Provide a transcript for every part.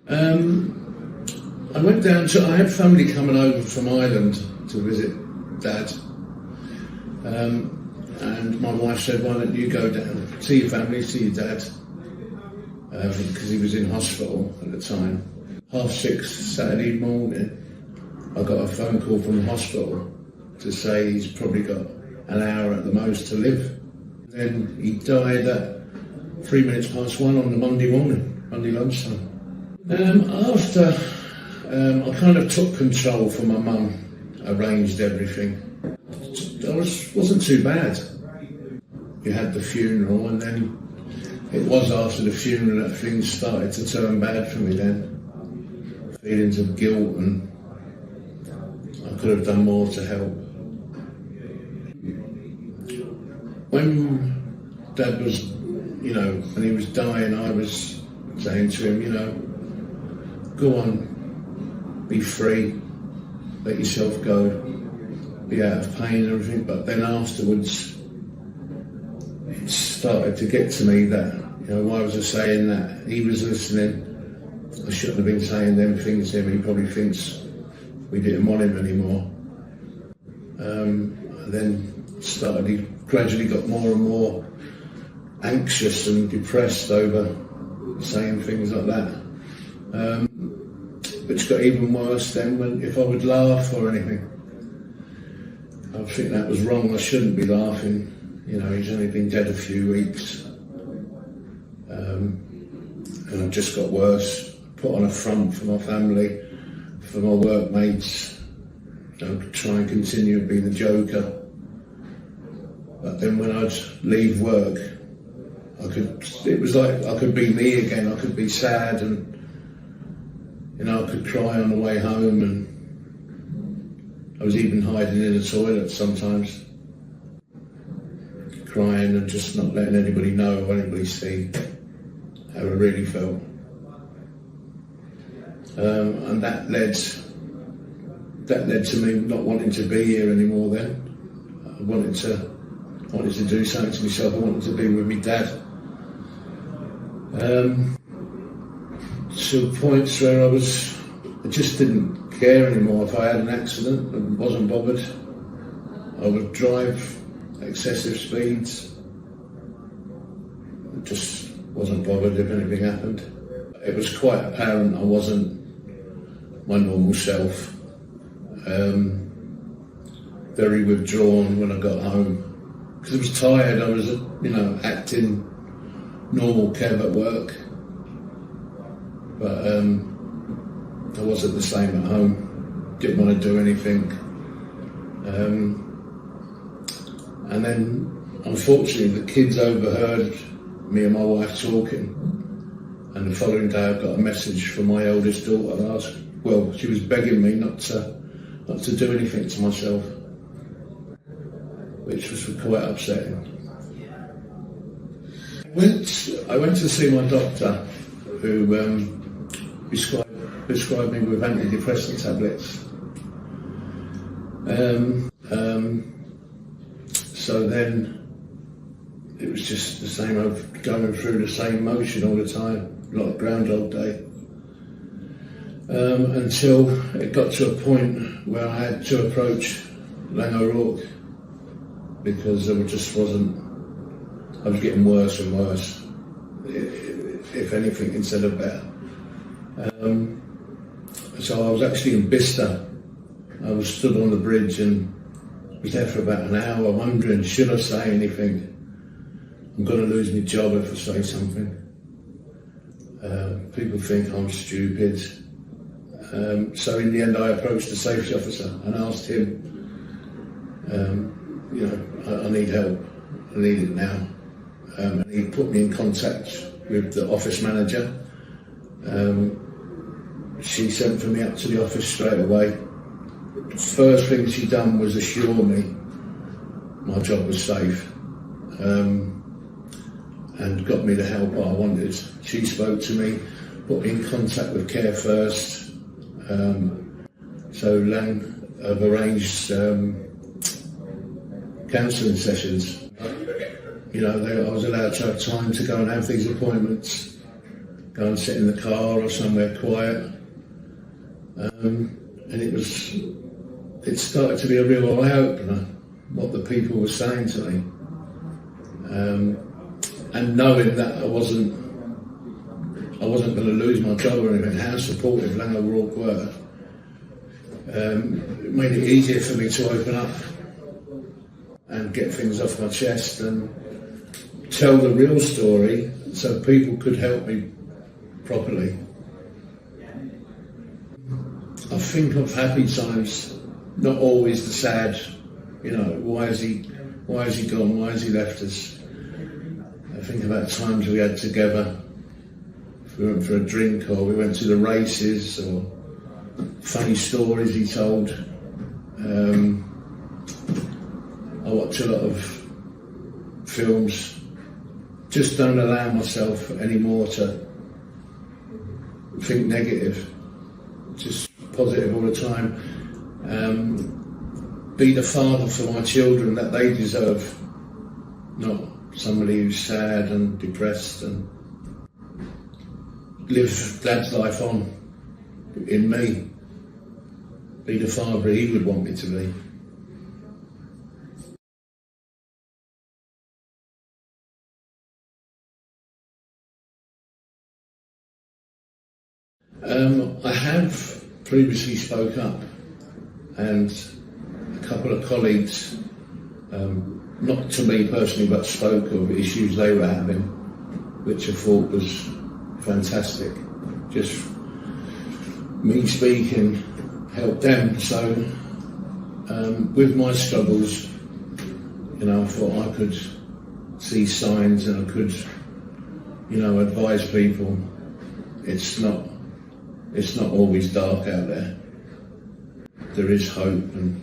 I went down to, I had family coming over from Ireland to visit Dad. And my wife said, why don't you go down, see your family, see your dad, because he was in hospital at the time. 6:30 Saturday morning, I got a phone call from the hospital to say he's probably got an hour at the most to live. Then he died at 1:03 on the Monday morning, Monday lunchtime. After I kind of took control for my mum, arranged everything. Wasn't too bad. We had the funeral, and then it was after the funeral that things started to turn bad for me then. Feelings of guilt, and I could have done more to help. When Dad was, when he was dying, I was saying to him, go on, be free, let yourself go, be out of pain and everything. But then afterwards, it started to get to me that, why was I saying that? He was listening. I shouldn't have been saying them things to him. He probably thinks we didn't want him anymore. And then he gradually got more and more anxious and depressed over saying things like that. Which got even worse then if I would laugh or anything. I think that was wrong. I shouldn't be laughing. He's only been dead a few weeks. And I've just got worse. Put on a front for my family, for my workmates, try and continue to be the joker. But then when I'd leave work, it was like I could be me again. I could be sad, and I could cry on the way home, and I was even hiding in the toilet sometimes, crying and just not letting anybody know or anybody see how I really felt. And that led to me not wanting to be here anymore then. I wanted to do something to myself. I wanted to be with my dad. To points where I just didn't care anymore. If I had an accident, I wasn't bothered. I would drive excessive speeds. I just wasn't bothered if anything happened. It was quite apparent I wasn't my normal self. Very withdrawn when I got home. Because I was tired, I was, acting normal Kev at work. But I wasn't the same at home. Didn't want to do anything. And then, unfortunately, the kids overheard me and my wife talking. And the following day I got a message from my eldest daughter. She was begging me not to do anything to myself, which was quite upsetting. I went to see my doctor, who prescribed me with antidepressant tablets. So then it was just the same, of going through the same motion all the time, like Groundhog Day. Until it got to a point where I had to approach Laing O'Rourke, because I was getting worse and worse, if anything, instead of better. So I was actually in Bicester. I was stood on the bridge and was there for about an hour wondering, should I say anything? I'm going to lose my job if I say something. People think I'm stupid. So in the end I approached the safety officer and asked him, I need help, I need it now. And he put me in contact with the office manager. She sent for me up to the office straight away. The first thing she done was assure me my job was safe, and got me the help I wanted. She spoke to me, put me in contact with Care First. So Lang have arranged counselling sessions. I was allowed to have time to go and have these appointments. go and sit in the car or somewhere quiet. And it started to be a real eye-opener, what the people were saying to me. And knowing that I wasn't going to lose my job or anything, how supportive Laing O'Rourke were, it made it easier for me to open up and get things off my chest and tell the real story so people could help me properly. I think of happy times, not always the sad, why has he gone, why has he left us? I think about times we had together. If we went for a drink or we went to the races, or funny stories he told. I watch a lot of films. Just don't allow myself anymore to think negative. Just positive all the time. Be the father for my children that they deserve, not somebody who's sad and depressed, and live Dad's life on in me. Be the father he would want me to be. I have previously spoke up, and a couple of colleagues, not to me personally, but spoke of issues they were having, which I thought was fantastic. Just me speaking helped them. So with my struggles, I thought I could see signs and I could, advise people. It's not always dark out there. There is hope, and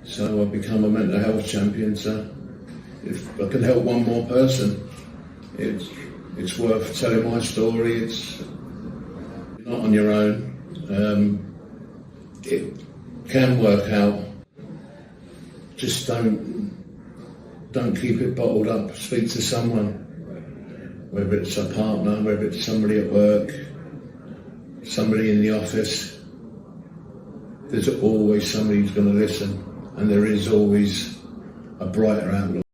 so I've become a mental health champion. So if I can help one more person, it's worth telling my story. You're not on your own. It can work out. Just don't keep it bottled up. Speak to someone, whether it's a partner, whether it's somebody at work, somebody in the office. There's always somebody who's going to listen, and there is always a brighter outlook.